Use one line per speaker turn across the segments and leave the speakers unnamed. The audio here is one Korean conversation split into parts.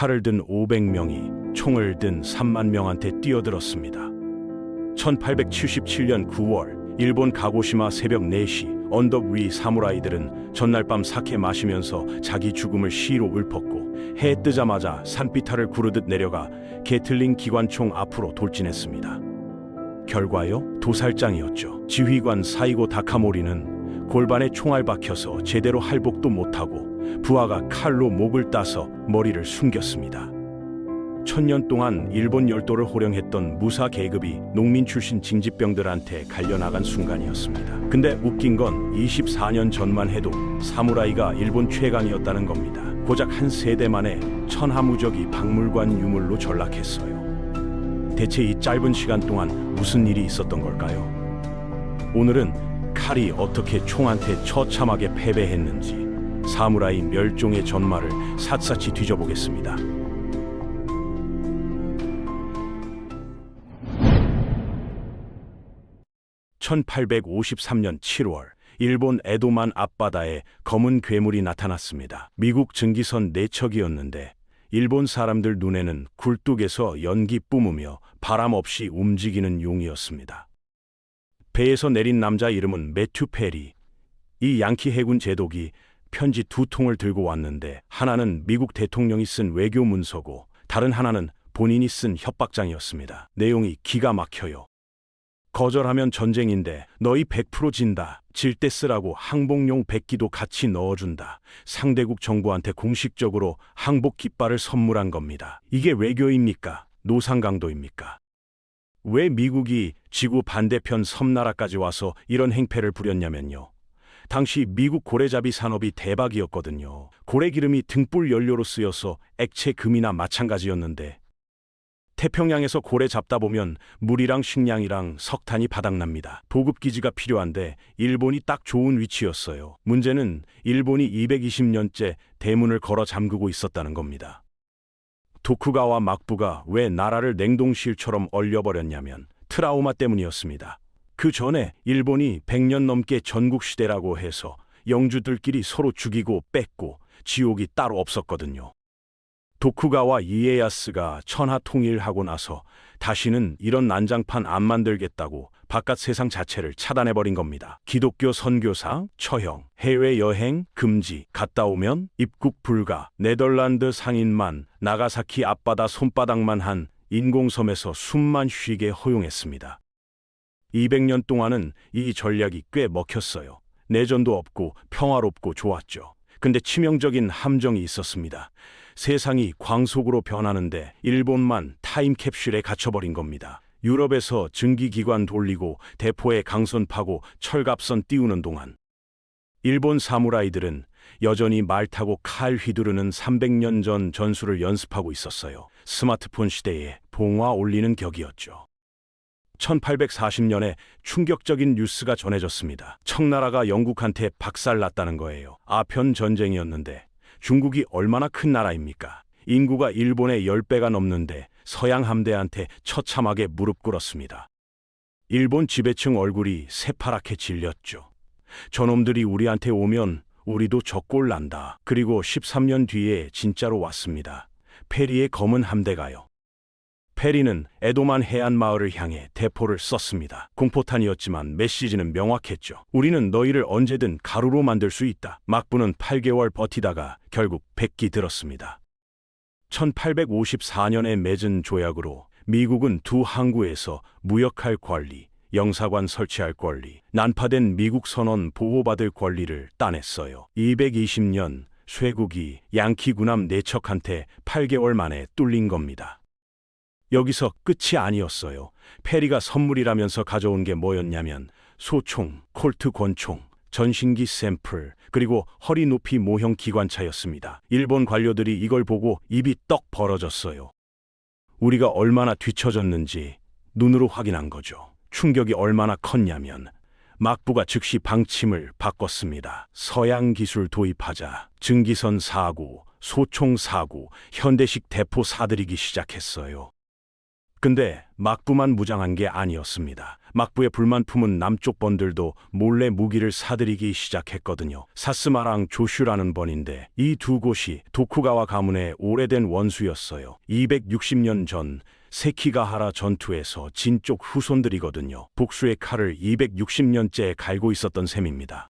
칼을 든 500명이 총을 든 3만 명한테 뛰어들었습니다. 1877년 9월 일본 가고시마 새벽 4시 언덕 위 사무라이들은 전날 밤 사케 마시면서 자기 죽음을 시로 읊었고 해 뜨자마자 산비탈을 구르듯 내려가 게틀링 기관총 앞으로 돌진했습니다. 결과요? 도살장이었죠. 지휘관 사이고 다카모리는 골반에 총알 박혀서 제대로 할복도 못하고 부하가 칼로 목을 따서 머리를 숨겼습니다. 1000년 동안 일본 열도를 호령했던 무사 계급이 농민 출신 징집병들한테 갈려나간 순간이었습니다. 근데 웃긴 건 24년 전만 해도 사무라이가 일본 최강이었다는 겁니다. 고작 한 세대 만에 천하무적이 박물관 유물로 전락했어요. 대체 이 짧은 시간 동안 무슨 일이 있었던 걸까요? 오늘은 칼이 어떻게 총한테 처참하게 패배했는지 사무라이 멸종의 전말을 샅샅이 뒤져보겠습니다. (1853년 7월) 일본 에도만 앞바다에 검은 괴물이 나타났습니다. 미국 증기선 4척이었는데 일본 사람들 눈에는 굴뚝에서 연기 뿜으며 바람 없이 움직이는 용이었습니다. 배에서 내린 남자 이름은 매튜 페리. 이 양키 해군 제독이 편지 2통을 들고 왔는데 하나는 미국 대통령이 쓴 외교 문서고 다른 하나는 본인이 쓴 협박장이었습니다. 내용이 기가 막혀요. 거절하면 전쟁인데 너희 100% 진다. 질 때 쓰라고 항복용 100기도 같이 넣어준다. 상대국 정부한테 공식적으로 항복 깃발을 선물한 겁니다. 이게 외교입니까? 노상강도입니까? 왜 미국이 지구 반대편 섬나라까지 와서 이런 행패를 부렸냐면요. 당시 미국 고래잡이 산업이 대박이었거든요. 고래기름이 등불 연료로 쓰여서 액체 금이나 마찬가지였는데 태평양에서 고래 잡다 보면 물이랑 식량이랑 석탄이 바닥납니다. 보급기지가 필요한데 일본이 딱 좋은 위치였어요. 문제는 일본이 220년째 대문을 걸어 잠그고 있었다는 겁니다. 도쿠가와 막부가 왜 나라를 냉동실처럼 얼려버렸냐면 트라우마 때문이었습니다. 그 전에 일본이 100년 넘게 전국시대라고 해서 영주들끼리 서로 죽이고 뺏고 지옥이 따로 없었거든요. 도쿠가와 이에야스가 천하 통일하고 나서 다시는 이런 난장판 안 만들겠다고 바깥 세상 자체를 차단해버린 겁니다. 기독교 선교사, 처형, 해외여행 금지, 갔다 오면 입국 불가, 네덜란드 상인만, 나가사키 앞바다 손바닥만 한 인공섬에서 숨만 쉬게 허용했습니다. 200년 동안은 이 전략이 꽤 먹혔어요. 내전도 없고 평화롭고 좋았죠. 근데 치명적인 함정이 있었습니다. 세상이 광속으로 변하는데 일본만 타임캡슐에 갇혀버린 겁니다. 유럽에서 증기기관 돌리고 대포에 강선 파고 철갑선 띄우는 동안 일본 사무라이들은 여전히 말 타고 칼 휘두르는 300년 전 전술을 연습하고 있었어요. 스마트폰 시대에 봉화 올리는 격이었죠. 1840년에 충격적인 뉴스가 전해졌습니다. 청나라가 영국한테 박살났다는 거예요. 아편 전쟁이었는데 중국이 얼마나 큰 나라입니까? 인구가 일본의 10배가 넘는데 서양 함대한테 처참하게 무릎 꿇었습니다. 일본 지배층 얼굴이 새파랗게 질렸죠. 저놈들이 우리한테 오면 우리도 적골 난다. 그리고 13년 뒤에 진짜로 왔습니다. 페리의 검은 함대가요. 페리는 에도만 해안 마을을 향해 대포를 쐈습니다. 공포탄이었지만 메시지는 명확했죠. 우리는 너희를 언제든 가루로 만들 수 있다. 막부는 8개월 버티다가 결국 100기 들었습니다. 1854년에 맺은 조약으로 미국은 두 항구에서 무역할 권리, 영사관 설치할 권리, 난파된 미국 선원 보호받을 권리를 따냈어요. 220년 쇠국이 양키 군함 4척한테 8개월 만에 뚫린 겁니다. 여기서 끝이 아니었어요. 페리가 선물이라면서 가져온 게 뭐였냐면 소총, 콜트 권총, 전신기 샘플, 그리고 허리 높이 모형 기관차였습니다. 일본 관료들이 이걸 보고 입이 떡 벌어졌어요. 우리가 얼마나 뒤처졌는지 눈으로 확인한 거죠. 충격이 얼마나 컸냐면 막부가 즉시 방침을 바꿨습니다. 서양 기술 도입하자. 증기선 사고, 소총 사고, 현대식 대포 사들이기 시작했어요. 근데 막부만 무장한 게 아니었습니다. 막부의 불만 품은 남쪽 번들도 몰래 무기를 사들이기 시작했거든요. 사스마랑 조슈라는 번인데 이 두 곳이 도쿠가와 가문의 오래된 원수였어요. 260년 전 세키가하라 전투에서 진쪽 후손들이거든요. 복수의 칼을 260년째 갈고 있었던 셈입니다.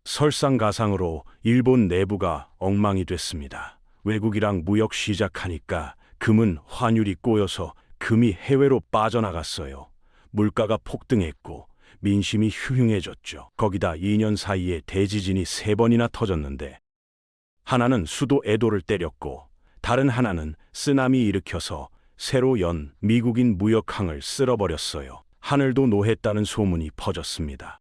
설상가상으로 일본 내부가 엉망이 됐습니다. 외국이랑 무역 시작하니까 금은 환율이 꼬여서 금이 해외로 빠져나갔어요. 물가가 폭등했고 민심이 휴흉해졌죠. 거기다 2년 사이에 대지진이 3번이나 터졌는데 하나는 수도 에도를 때렸고 다른 하나는 쓰나미 일으켜서 새로 연 미국인 무역항을 쓸어버렸어요. 하늘도 노했다는 소문이 퍼졌습니다.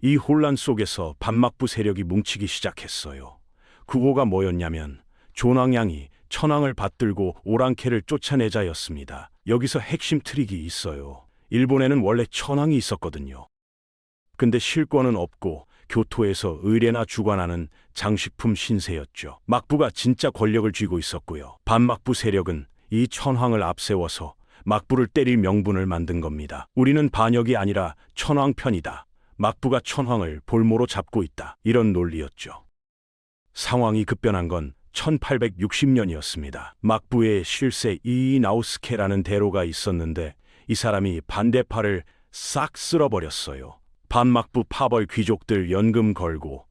이 혼란 속에서 반막부 세력이 뭉치기 시작했어요. 구호가 뭐였냐면 존왕양이 천황을 받들고 오랑캐를 쫓아내자였습니다. 여기서 핵심 트릭이 있어요. 일본에는 원래 천황이 있었거든요. 근데 실권은 없고 교토에서 의뢰나 주관하는 장식품 신세였죠. 막부가 진짜 권력을 쥐고 있었고요. 반막부 세력은 이 천황을 앞세워서 막부를 때릴 명분을 만든 겁니다. 우리는 반역이 아니라 천황 편이다. 막부가 천황을 볼모로 잡고 있다. 이런 논리였죠. 상황이 급변한 건 1860년이었습니다. 막부의 실세 이이나우스케라는 대로가 있었는데 이 사람이 반대파를 싹 쓸어버렸어요. 반막부 파벌 귀족들 연금 걸고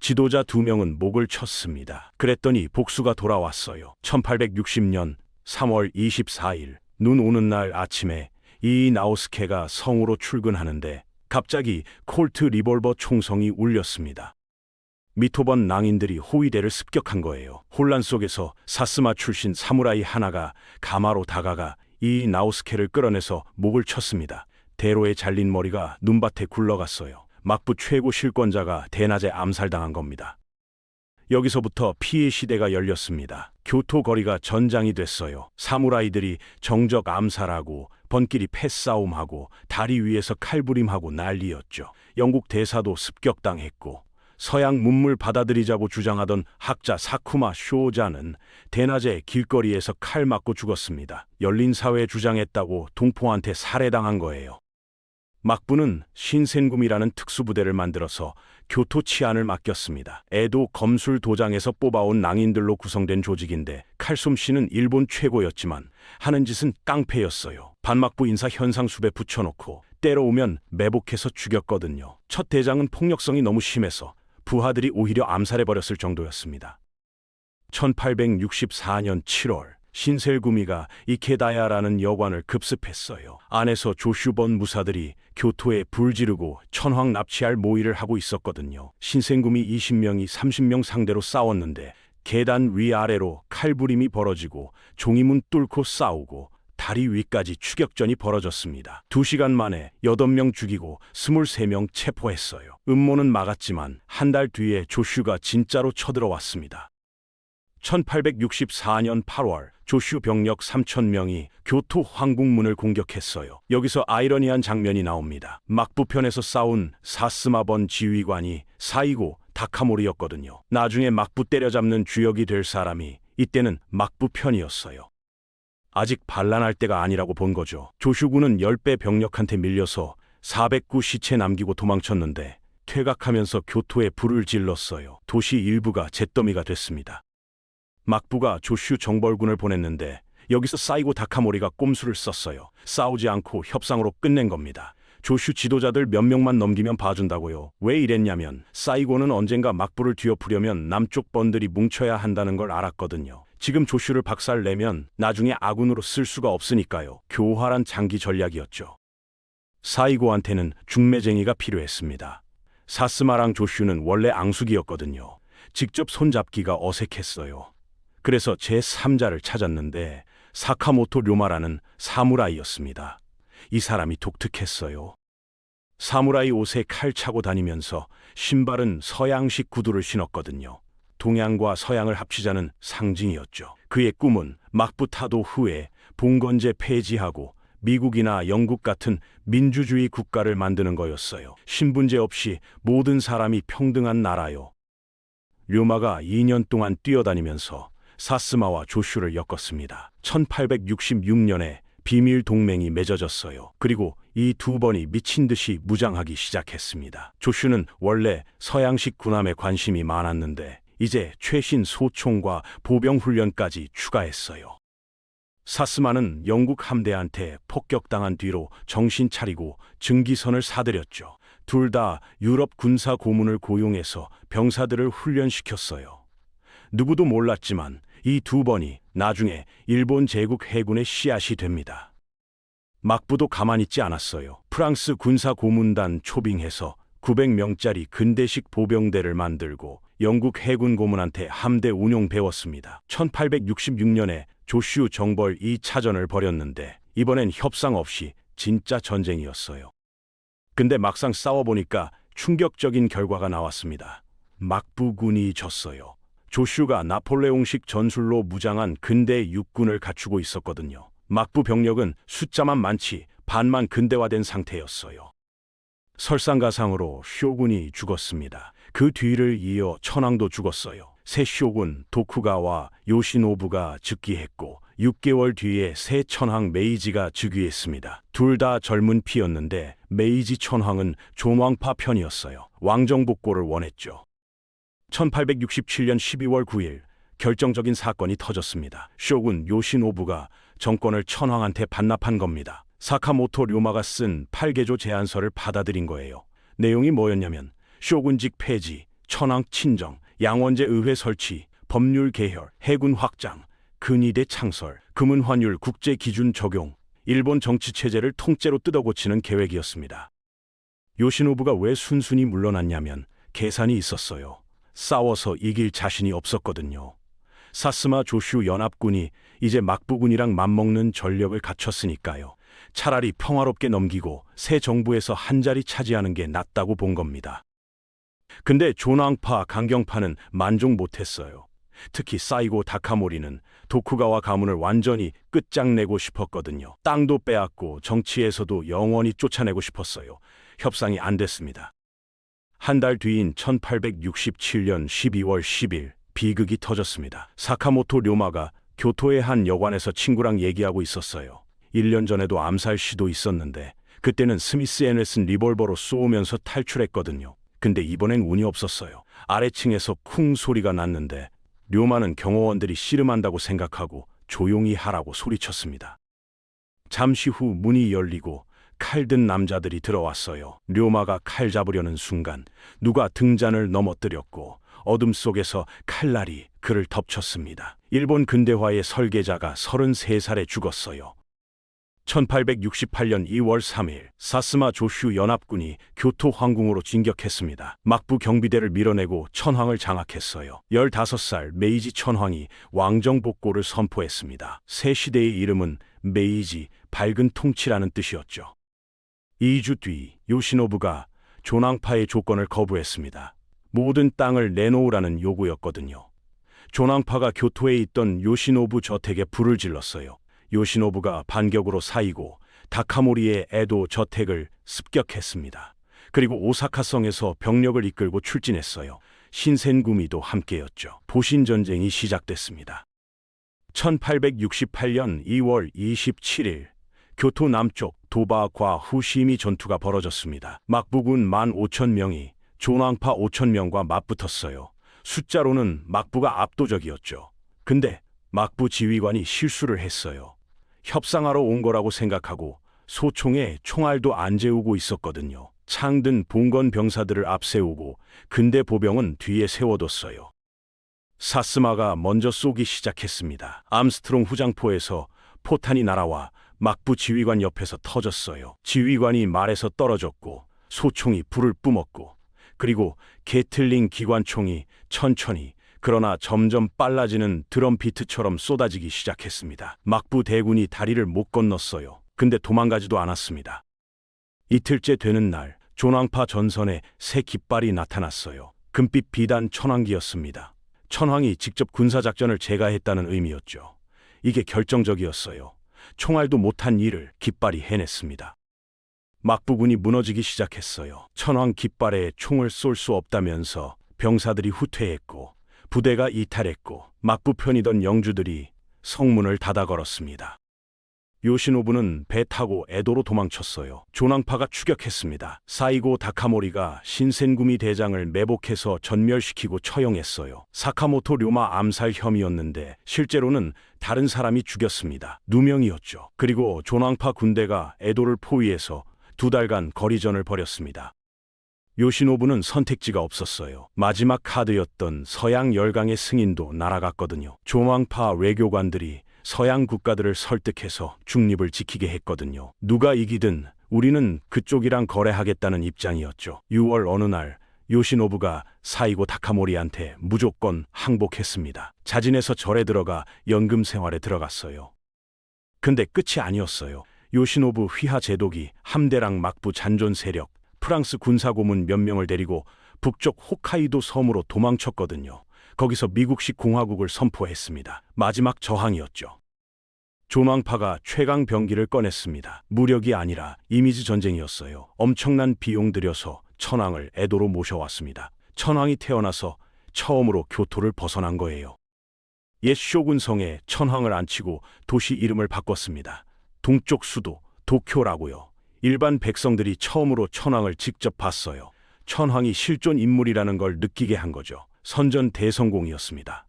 지도자 2명은 목을 쳤습니다. 그랬더니 복수가 돌아왔어요. 1860년 3월 24일 눈 오는 날 아침에 이이나우스케가 성으로 출근하는데 갑자기 콜트 리볼버 총성이 울렸습니다. 미토번 낭인들이 호위대를 습격한 거예요. 혼란 속에서 사스마 출신 사무라이 하나가 가마로 다가가 이이나우스케를 끌어내서 목을 쳤습니다. 대로에 잘린 머리가 눈밭에 굴러갔어요. 막부 최고 실권자가 대낮에 암살당한 겁니다. 여기서부터 피해 시대가 열렸습니다. 교토 거리가 전장이 됐어요. 사무라이들이 정적 암살하고 번끼리 패싸움하고 다리 위에서 칼부림하고 난리였죠. 영국 대사도 습격당했고 서양 문물 받아들이자고 주장하던 학자 사쿠마 쇼자는 대낮에 길거리에서 칼 맞고 죽었습니다. 열린 사회 주장했다고 동포한테 살해당한 거예요. 막부는 신센구미라는 특수부대를 만들어서 교토 치안을 맡겼습니다. 에도 검술 도장에서 뽑아온 낭인들로 구성된 조직인데 칼솜씨는 일본 최고였지만 하는 짓은 깡패였어요. 반막부 인사 현상수배 붙여놓고 때려오면 매복해서 죽였거든요. 첫 대장은 폭력성이 너무 심해서 부하들이 오히려 암살해버렸을 정도였습니다. 1864년 7월 신셀구미가 이케다야라는 여관을 급습했어요. 안에서 조슈번 무사들이 교토에 불 지르고 천황 납치할 모의를 하고 있었거든요. 신생구미 20명이 30명 상대로 싸웠는데 계단 위아래로 칼부림이 벌어지고 종이문 뚫고 싸우고 다리 위까지 추격전이 벌어졌습니다. 2시간 만에 8명 죽이고 23명 체포했어요. 음모는 막았지만 한 달 뒤에 조슈가 진짜로 쳐들어왔습니다. 1864년 8월 조슈 병력 3,000명이 교토 황궁문을 공격했어요. 여기서 아이러니한 장면이 나옵니다. 막부편에서 싸운 사스마번 지휘관이 사이고 다카모리였거든요. 나중에 막부 때려잡는 주역이 될 사람이 이때는 막부 편이었어요. 아직 반란할 때가 아니라고 본 거죠. 조슈군은 10배 병력한테 밀려서 409 시체 남기고 도망쳤는데 퇴각하면서 교토에 불을 질렀어요. 도시 일부가 잿더미가 됐습니다. 막부가 조슈 정벌군을 보냈는데 여기서 사이고 다카모리가 꼼수를 썼어요. 싸우지 않고 협상으로 끝낸 겁니다. 조슈 지도자들 몇 명만 넘기면 봐준다고요. 왜 이랬냐면 사이고는 언젠가 막부를 뒤엎으려면 남쪽 번들이 뭉쳐야 한다는 걸 알았거든요. 지금 조슈를 박살내면 나중에 아군으로 쓸 수가 없으니까요. 교활한 장기 전략이었죠. 사이고한테는 중매쟁이가 필요했습니다. 사스마랑 조슈는 원래 앙숙이었거든요. 직접 손잡기가 어색했어요. 그래서 제3자를 찾았는데 사카모토 료마라는 사무라이였습니다. 이 사람이 독특했어요. 사무라이 옷에 칼 차고 다니면서 신발은 서양식 구두를 신었거든요. 동양과 서양을 합치자는 상징이었죠. 그의 꿈은 막부 타도 후에 봉건제 폐지하고 미국이나 영국 같은 민주주의 국가를 만드는 거였어요. 신분제 없이 모든 사람이 평등한 나라요. 료마가 2년 동안 뛰어다니면서 사스마와 조슈를 엮었습니다. 1866년에 비밀 동맹이 맺어졌어요. 그리고 이 두 번이 미친 듯이 무장하기 시작했습니다. 조슈는 원래 서양식 군함에 관심이 많았는데 이제 최신 소총과 보병 훈련까지 추가했어요. 사스마는 영국 함대한테 폭격당한 뒤로 정신 차리고 증기선을 사들였죠. 둘 다 유럽 군사 고문을 고용해서 병사들을 훈련시켰어요. 누구도 몰랐지만 이 두 번이 나중에 일본 제국 해군의 씨앗이 됩니다. 막부도 가만히 있지 않았어요. 프랑스 군사 고문단 초빙해서 900명짜리 근대식 보병대를 만들고 영국 해군 고문한테 함대 운용 배웠습니다. 1866년에 조슈 정벌 2차전을 벌였는데 이번엔 협상 없이 진짜 전쟁이었어요. 근데 막상 싸워보니까 충격적인 결과가 나왔습니다. 막부군이 졌어요. 조슈가 나폴레옹식 전술로 무장한 근대 육군을 갖추고 있었거든요. 막부 병력은 숫자만 많지 반만 근대화된 상태였어요. 설상가상으로 쇼군이 죽었습니다. 그 뒤를 이어 천황도 죽었어요. 새 쇼군 도쿠가와 요시노부가 즉위했고 6개월 뒤에 새 천황 메이지가 즉위했습니다. 둘 다 젊은 피였는데 메이지 천황은 존왕파 편이었어요. 왕정복고를 원했죠. 1867년 12월 9일 결정적인 사건이 터졌습니다. 쇼군 요시노부가 정권을 천황한테 반납한 겁니다. 사카모토 료마가 쓴 8개조 제안서를 받아들인 거예요. 내용이 뭐였냐면 쇼군직 폐지, 천황 친정, 양원제 의회 설치, 법률 개혁, 해군 확장, 근위대 창설, 금은환율 국제 기준 적용, 일본 정치 체제를 통째로 뜯어고치는 계획이었습니다. 요시노부가 왜 순순히 물러났냐면 계산이 있었어요. 싸워서 이길 자신이 없었거든요. 사스마 조슈 연합군이 이제 막부군이랑 맞먹는 전력을 갖췄으니까요. 차라리 평화롭게 넘기고 새 정부에서 한 자리 차지하는 게 낫다고 본 겁니다. 근데 존왕파, 강경파는 만족 못했어요. 특히 사이고 다카모리는 도쿠가와 가문을 완전히 끝장내고 싶었거든요. 땅도 빼앗고 정치에서도 영원히 쫓아내고 싶었어요. 협상이 안 됐습니다. 한 달 뒤인 1867년 12월 10일 비극이 터졌습니다. 사카모토 료마가 교토의 한 여관에서 친구랑 얘기하고 있었어요. 1년 전에도 암살 시도 있었는데 그때는 스미스 앤 웨슨 리볼버로 쏘면서 탈출했거든요. 근데 이번엔 운이 없었어요. 아래층에서 쿵 소리가 났는데 료마는 경호원들이 씨름한다고 생각하고 조용히 하라고 소리쳤습니다. 잠시 후 문이 열리고 칼든 남자들이 들어왔어요. 료마가 칼 잡으려는 순간 누가 등잔을 넘어뜨렸고 어둠 속에서 칼날이 그를 덮쳤습니다. 일본 근대화의 설계자가 33살에 죽었어요. 1868년 2월 3일 사스마 조슈 연합군이 교토 황궁으로 진격했습니다. 막부 경비대를 밀어내고 천황을 장악했어요. 15살 메이지 천황이 왕정복고를 선포했습니다. 새 시대의 이름은 메이지, 밝은 통치라는 뜻이었죠. 2주 뒤 요시노부가 존왕파의 조건을 거부했습니다. 모든 땅을 내놓으라는 요구였거든요. 존왕파가 교토에 있던 요시노부 저택에 불을 질렀어요. 요시노부가 반격으로 사이고 다카모리의 에도 저택을 습격했습니다. 그리고 오사카성에서 병력을 이끌고 출진했어요. 신센구미도 함께였죠. 보신전쟁이 시작됐습니다. 1868년 2월 27일 교토 남쪽 도바과 후시미 전투가 벌어졌습니다. 막부군 15,000명이 존왕파 5,000명과 맞붙었어요. 숫자로는 막부가 압도적이었죠. 근데 막부 지휘관이 실수를 했어요. 협상하러 온 거라고 생각하고 소총에 총알도 안 재우고 있었거든요. 창든 봉건 병사들을 앞세우고 근대 보병은 뒤에 세워뒀어요. 사스마가 먼저 쏘기 시작했습니다. 암스트롱 후장포에서 포탄이 날아와 막부 지휘관 옆에서 터졌어요. 지휘관이 말에서 떨어졌고 소총이 불을 뿜었고 그리고 게틀링 기관총이 천천히 그러나 점점 빨라지는 드럼비트처럼 쏟아지기 시작했습니다. 막부 대군이 다리를 못 건넜어요. 근데 도망가지도 않았습니다. 이틀째 되는 날 존왕파 전선에 새 깃발이 나타났어요. 금빛 비단 천왕기였습니다. 천황이 직접 군사작전을 제가했다는 의미였죠. 이게 결정적이었어요. 총알도 못한 일을 깃발이 해냈습니다. 막부군이 무너지기 시작했어요. 천황 깃발에 총을 쏠 수 없다면서 병사들이 후퇴했고 부대가 이탈했고 막부 편이던 영주들이 성문을 닫아 걸었습니다. 요시노부는 배 타고 에도로 도망쳤어요. 조낭파가 추격했습니다. 사이고 다카모리가 신센구미 대장을 매복해서 전멸시키고 처형했어요. 사카모토 료마 암살 혐의였는데 실제로는 다른 사람이 죽였습니다. 누명이었죠. 그리고 조낭파 군대가 에도를 포위해서 2달간 거리전을 벌였습니다. 요시노부는 선택지가 없었어요. 마지막 카드였던 서양 열강의 승인도 날아갔거든요. 조낭파 외교관들이 서양 국가들을 설득해서 중립을 지키게 했거든요. 누가 이기든 우리는 그쪽이랑 거래하겠다는 입장이었죠. 6월 어느 날 요시노부가 사이고 다카모리한테 무조건 항복했습니다. 자진해서 절에 들어가 연금 생활에 들어갔어요. 근데 끝이 아니었어요. 요시노부 휘하 제독이 함대랑 막부 잔존 세력, 프랑스 군사고문 몇 명을 데리고 북쪽 홋카이도 섬으로 도망쳤거든요. 거기서 미국식 공화국을 선포했습니다. 마지막 저항이었죠. 조낭파가 최강 병기를 꺼냈습니다. 무력이 아니라 이미지 전쟁이었어요. 엄청난 비용 들여서 천황을 에도로 모셔왔습니다. 천황이 태어나서 처음으로 교토를 벗어난 거예요. 옛 쇼군성에 천황을 앉히고 도시 이름을 바꿨습니다. 동쪽 수도 도쿄라고요. 일반 백성들이 처음으로 천황을 직접 봤어요. 천황이 실존 인물이라는 걸 느끼게 한 거죠. 선전 대성공이었습니다.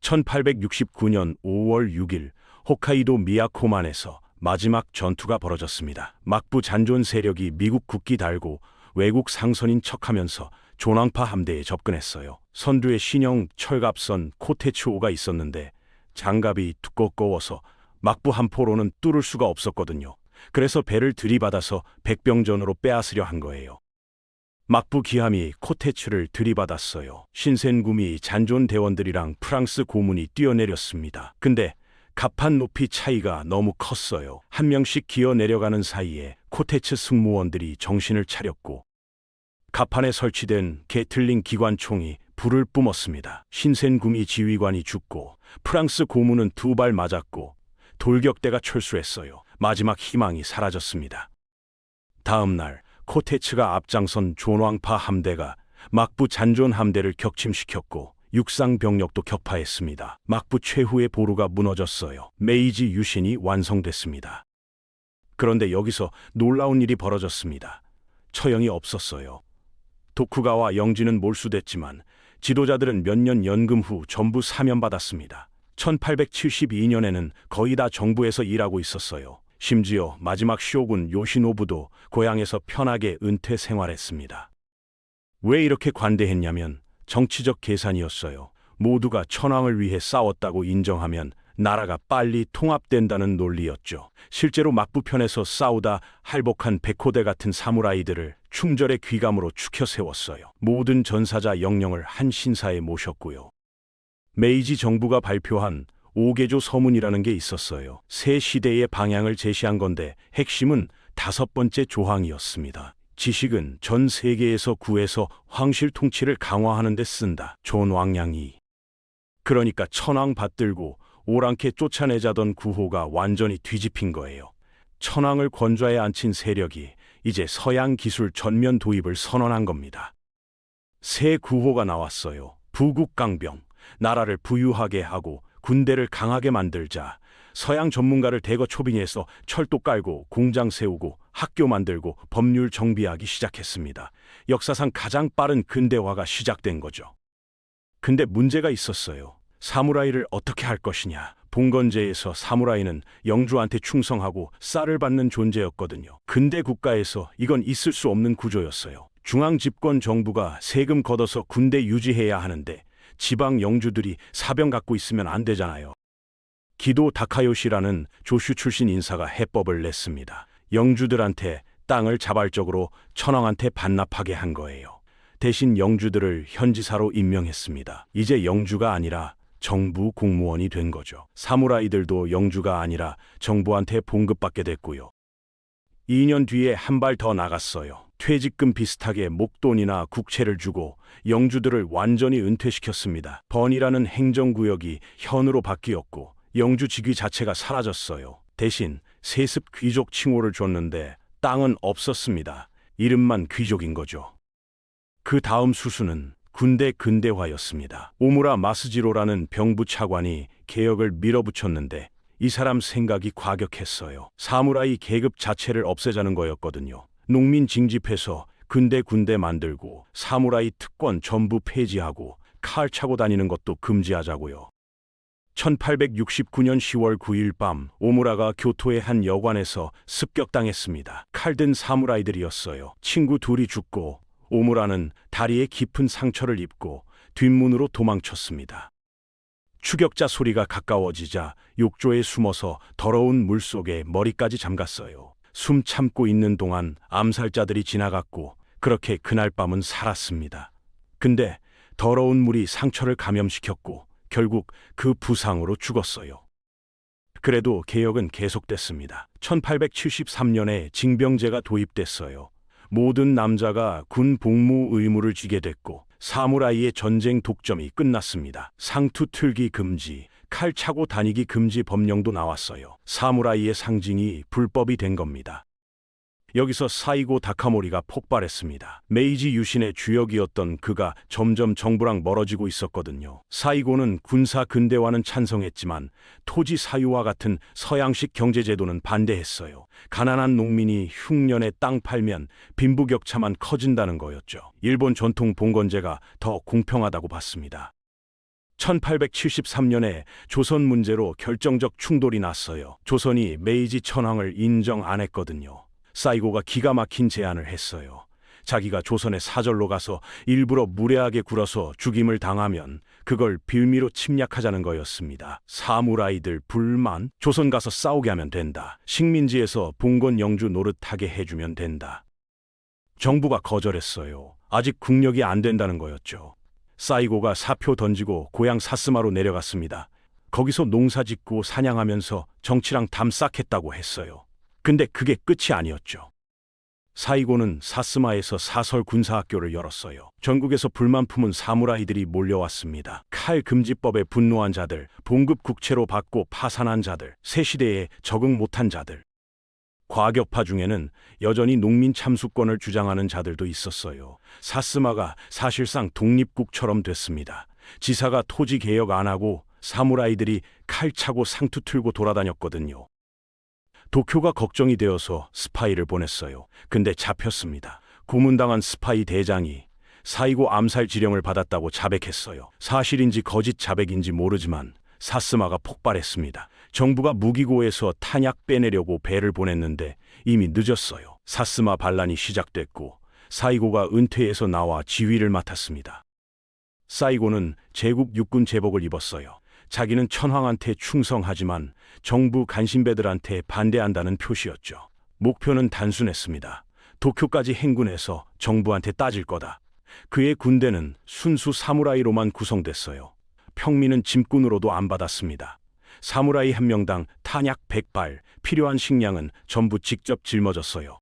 1869년 5월 6일 홋카이도 미야코만에서 마지막 전투가 벌어졌습니다. 막부 잔존 세력이 미국 국기 달고 외국 상선인 척하면서 조낭파 함대에 접근했어요. 선두에 신형 철갑선 코테츠호가 있었는데 장갑이 두꺼워서 막부 한 포로는 뚫을 수가 없었거든요. 그래서 배를 들이받아서 백병전으로 빼앗으려 한 거예요. 막부 기함이 코테츠를 들이받았어요. 신센구미 잔존 대원들이랑 프랑스 고문이 뛰어내렸습니다. 근데 갑판 높이 차이가 너무 컸어요. 한 명씩 기어 내려가는 사이에 코테츠 승무원들이 정신을 차렸고 갑판에 설치된 게틀링 기관총이 불을 뿜었습니다. 신센구미 지휘관이 죽고 프랑스 고문은 2발 맞았고 돌격대가 철수했어요. 마지막 희망이 사라졌습니다. 다음 날 코테츠가 앞장선 조낭파 함대가 막부 잔존 함대를 격침시켰고 육상 병력도 격파했습니다. 막부 최후의 보루가 무너졌어요. 메이지 유신이 완성됐습니다. 그런데 여기서 놀라운 일이 벌어졌습니다. 처형이 없었어요. 도쿠가와 영지는 몰수됐지만 지도자들은 몇 년 연금 후 전부 사면받았습니다. 1872년에는 거의 다 정부에서 일하고 있었어요. 심지어 마지막 쇼군 요시노부도 고향에서 편하게 은퇴 생활했습니다. 왜 이렇게 관대했냐면 정치적 계산이었어요. 모두가 천황을 위해 싸웠다고 인정하면 나라가 빨리 통합된다는 논리였죠. 실제로 막부편에서 싸우다 할복한 백호대 같은 사무라이들을 충절의 귀감으로 추켜 세웠어요. 모든 전사자 영령을 한 신사에 모셨고요. 메이지 정부가 발표한 5개조 서문이라는 게 있었어요. 새 시대의 방향을 제시한 건데 핵심은 5번째 조항이었습니다. 지식은 전 세계에서 구해서 황실 통치를 강화하는 데 쓴다. 존 왕량이. 그러니까 천황 받들고 오랑캐 쫓아내자던 구호가 완전히 뒤집힌 거예요. 천황을 권좌에 앉힌 세력이 이제 서양 기술 전면 도입을 선언한 겁니다. 새 구호가 나왔어요. 부국강병. 나라를 부유하게 하고 군대를 강하게 만들자. 서양 전문가를 대거 초빙해서 철도 깔고 공장 세우고 학교 만들고 법률 정비하기 시작했습니다. 역사상 가장 빠른 근대화가 시작된 거죠. 근데 문제가 있었어요. 사무라이를 어떻게 할 것이냐. 봉건제에서 사무라이는 영주한테 충성하고 쌀을 받는 존재였거든요. 근대 국가에서 이건 있을 수 없는 구조였어요. 중앙 집권 정부가 세금 걷어서 군대 유지해야 하는데 지방 영주들이 사병 갖고 있으면 안 되잖아요. 기도 다카요시라는 조슈 출신 인사가 해법을 냈습니다. 영주들한테 땅을 자발적으로 천황한테 반납하게 한 거예요. 대신 영주들을 현지사로 임명했습니다. 이제 영주가 아니라 정부 공무원이 된 거죠. 사무라이들도 영주가 아니라 정부한테 봉급받게 됐고요. 2년 뒤에 한 발 더 나갔어요. 퇴직금 비슷하게 목돈이나 국채를 주고 영주들을 완전히 은퇴시켰습니다. 번이라는 행정구역이 현으로 바뀌었고 영주 직위 자체가 사라졌어요. 대신 세습 귀족 칭호를 줬는데 땅은 없었습니다. 이름만 귀족인 거죠. 그 다음 수순은 군대 근대화였습니다. 오무라 마스지로라는 병부 차관이 개혁을 밀어붙였는데 이 사람 생각이 과격했어요. 사무라이 계급 자체를 없애자는 거였거든요. 농민 징집해서 근대 군대 만들고 사무라이 특권 전부 폐지하고 칼 차고 다니는 것도 금지하자고요. 1869년 10월 9일 밤 오무라가 교토의 한 여관에서 습격당했습니다. 칼든 사무라이들이었어요. 친구 둘이 죽고 오무라는 다리에 깊은 상처를 입고 뒷문으로 도망쳤습니다. 추격자 소리가 가까워지자 욕조에 숨어서 더러운 물속에 머리까지 잠갔어요. 숨 참고 있는 동안 암살자들이 지나갔고 그렇게 그날 밤은 살았습니다. 근데 더러운 물이 상처를 감염시켰고 결국 그 부상으로 죽었어요. 그래도 개혁은 계속됐습니다. 1873년에 징병제가 도입됐어요. 모든 남자가 군 복무 의무를 지게 됐고 사무라이의 전쟁 독점이 끝났습니다. 상투 틀기 금지, 칼 차고 다니기 금지 법령도 나왔어요. 사무라이의 상징이 불법이 된 겁니다. 여기서 사이고 다카모리가 폭발했습니다. 메이지 유신의 주역이었던 그가 점점 정부랑 멀어지고 있었거든요. 사이고는 군사 근대화는 찬성했지만 토지 사유와 같은 서양식 경제제도는 반대했어요. 가난한 농민이 흉년에 땅 팔면 빈부격차만 커진다는 거였죠. 일본 전통 봉건제가 더 공평하다고 봤습니다. 1873년에 조선 문제로 결정적 충돌이 났어요. 조선이 메이지 천황을 인정 안 했거든요. 사이고가 기가 막힌 제안을 했어요. 자기가 조선에 사절로 가서 일부러 무례하게 굴어서 죽임을 당하면 그걸 빌미로 침략하자는 거였습니다. 사무라이들 불만, 조선 가서 싸우게 하면 된다. 식민지에서 봉건 영주 노릇하게 해주면 된다. 정부가 거절했어요. 아직 국력이 안 된다는 거였죠. 사이고가 사표 던지고 고향 사스마로 내려갔습니다. 거기서 농사 짓고 사냥하면서 정치랑 담쌓겠다고 했어요. 근데 그게 끝이 아니었죠. 사이고는 사스마에서 사설 군사학교를 열었어요. 전국에서 불만 품은 사무라이들이 몰려왔습니다. 칼 금지법에 분노한 자들, 봉급 국채로 받고 파산한 자들, 새 시대에 적응 못한 자들. 과격파 중에는 여전히 농민 참수권을 주장하는 자들도 있었어요. 사스마가 사실상 독립국처럼 됐습니다. 지사가 토지 개혁 안 하고 사무라이들이 칼 차고 상투 틀고 돌아다녔거든요. 도쿄가 걱정이 되어서 스파이를 보냈어요. 근데 잡혔습니다. 고문당한 스파이 대장이 사이고 암살 지령을 받았다고 자백했어요. 사실인지 거짓 자백인지 모르지만 사스마가 폭발했습니다. 정부가 무기고에서 탄약 빼내려고 배를 보냈는데 이미 늦었어요. 사스마 반란이 시작됐고 사이고가 은퇴해서 나와 지휘를 맡았습니다. 사이고는 제국 육군 제복을 입었어요. 자기는 천황한테 충성하지만 정부 간신배들한테 반대한다는 표시였죠. 목표는 단순했습니다. 도쿄까지 행군해서 정부한테 따질 거다. 그의 군대는 순수 사무라이로만 구성됐어요. 평민은 짐꾼으로도 안 받았습니다. 사무라이 한 명당 탄약 100발, 필요한 식량은 전부 직접 짊어졌어요.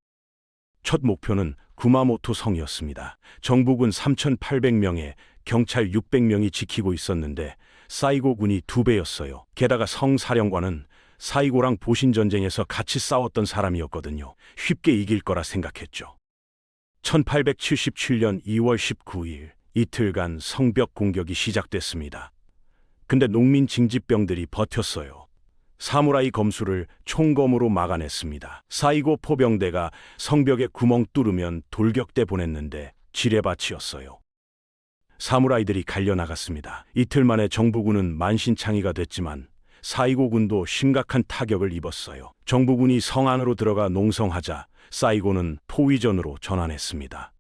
첫 목표는 구마모토 성이었습니다. 정부군 3,800명에 경찰 600명이 지키고 있었는데 사이고 군이 2배였어요. 게다가 성사령관은 사이고랑 보신전쟁에서 같이 싸웠던 사람이었거든요. 쉽게 이길 거라 생각했죠. 1877년 2월 19일 이틀간 성벽 공격이 시작됐습니다. 근데 농민 징집병들이 버텼어요. 사무라이 검수를 총검으로 막아냈습니다. 사이고 포병대가 성벽에 구멍 뚫으면 돌격대 보냈는데 지뢰밭이었어요. 사무라이들이 갈려나갔습니다. 이틀 만에 정부군은 만신창이가 됐지만 사이고군도 심각한 타격을 입었어요. 정부군이 성 안으로 들어가 농성하자 사이고는 포위전으로 전환했습니다.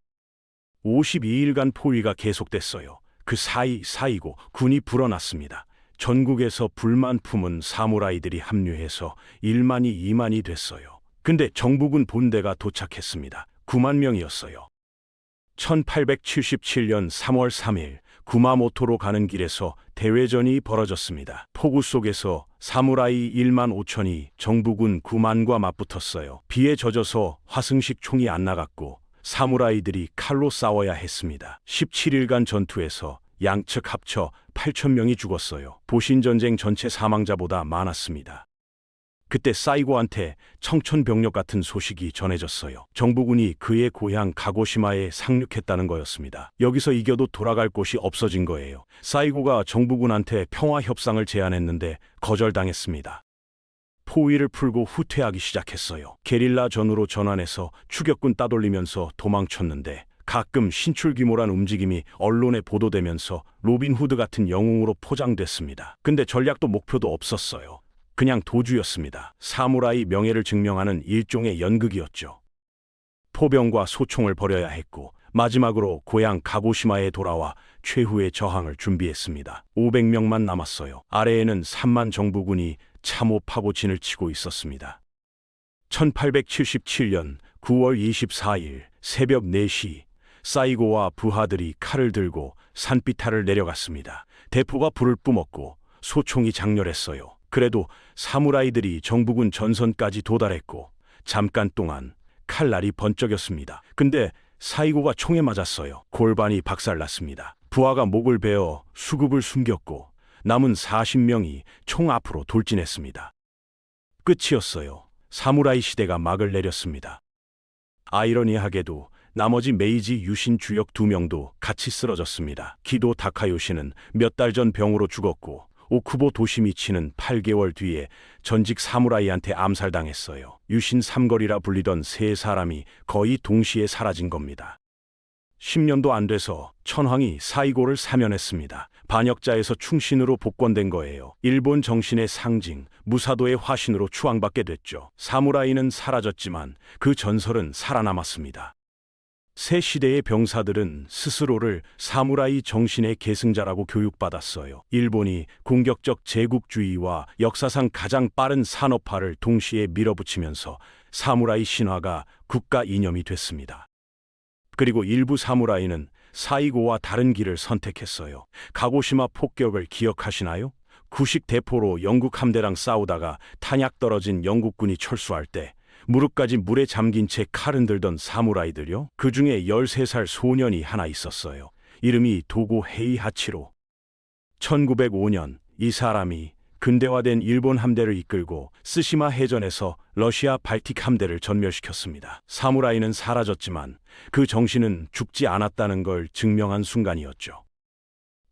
52일간 포위가 계속됐어요. 그 사이 사이고 군이 불어났습니다. 전국에서 불만 품은 사무라이들이 합류해서 1만이 2만이 됐어요. 근데 정부군 본대가 도착했습니다. 9만 명이었어요. 1877년 3월 3일 구마모토로 가는 길에서 대회전이 벌어졌습니다. 폭우 속에서 사무라이 1만 5천이 정부군 9만과 맞붙었어요. 비에 젖어서 화승식 총이 안 나갔고 사무라이들이 칼로 싸워야 했습니다. 17일간 전투에서 양측 합쳐 8,000명이 죽었어요. 보신전쟁 전체 사망자보다 많았습니다. 그때 사이고한테 청천벽력 같은 소식이 전해졌어요. 정부군이 그의 고향 가고시마에 상륙했다는 거였습니다. 여기서 이겨도 돌아갈 곳이 없어진 거예요. 사이고가 정부군한테 평화 협상을 제안했는데 거절당했습니다. 포위를 풀고 후퇴하기 시작했어요. 게릴라전으로 전환해서 추격군 따돌리면서 도망쳤는데 가끔 신출귀몰한 움직임이 언론에 보도되면서 로빈후드 같은 영웅으로 포장됐습니다. 근데 전략도 목표도 없었어요. 그냥 도주였습니다. 사무라이 명예를 증명하는 일종의 연극이었죠. 포병과 소총을 버려야 했고 마지막으로 고향 가고시마에 돌아와 최후의 저항을 준비했습니다. 500명만 남았어요. 아래에는 3만 정부군이 참호파고 진을 치고 있었습니다. 1877년 9월 24일 새벽 4시 사이고와 부하들이 칼을 들고 산비탈을 내려갔습니다. 대포가 불을 뿜었고 소총이 장렬했어요. 그래도 사무라이들이 정부군 전선까지 도달했고 잠깐 동안 칼날이 번쩍였습니다. 근데 사이고가 총에 맞았어요. 골반이 박살났습니다. 부하가 목을 베어 수급을 숨겼고 남은 40명이 총 앞으로 돌진했습니다. 끝이었어요. 사무라이 시대가 막을 내렸습니다. 아이러니하게도 나머지 메이지 유신 주역 2명도 같이 쓰러졌습니다. 기도 다카요시는 몇 달 전 병으로 죽었고 오쿠보 도시미치는 8개월 뒤에 전직 사무라이한테 암살당했어요. 유신 삼거리라 불리던 세 사람이 거의 동시에 사라진 겁니다. 10년도 안 돼서 천황이 사이고를 사면했습니다. 반역자에서 충신으로 복권된 거예요. 일본 정신의 상징, 무사도의 화신으로 추앙받게 됐죠. 사무라이는 사라졌지만 그 전설은 살아남았습니다. 새 시대의 병사들은 스스로를 사무라이 정신의 계승자라고 교육받았어요. 일본이 공격적 제국주의와 역사상 가장 빠른 산업화를 동시에 밀어붙이면서 사무라이 신화가 국가 이념이 됐습니다. 그리고 일부 사무라이는 사이고와 다른 길을 선택했어요. 가고시마 폭격을 기억하시나요? 구식 대포로 영국 함대랑 싸우다가 탄약 떨어진 영국군이 철수할 때 무릎까지 물에 잠긴 채 칼을 들던 사무라이들요. 그 중에 13살 소년이 하나 있었어요. 이름이 도고 헤이하치로. 1905년 이 사람이 근대화된 일본 함대를 이끌고 스시마 해전에서 러시아 발틱 함대를 전멸시켰습니다. 사무라이는 사라졌지만 그 정신은 죽지 않았다는 걸 증명한 순간이었죠.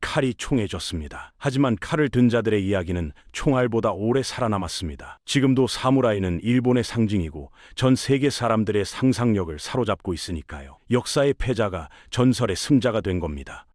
칼이 총해졌습니다. 하지만 칼을 든 자들의 이야기는 총알보다 오래 살아남았습니다. 지금도 사무라이는 일본의 상징이고 전 세계 사람들의 상상력을 사로잡고 있으니까요. 역사의 패자가 전설의 승자가 된 겁니다.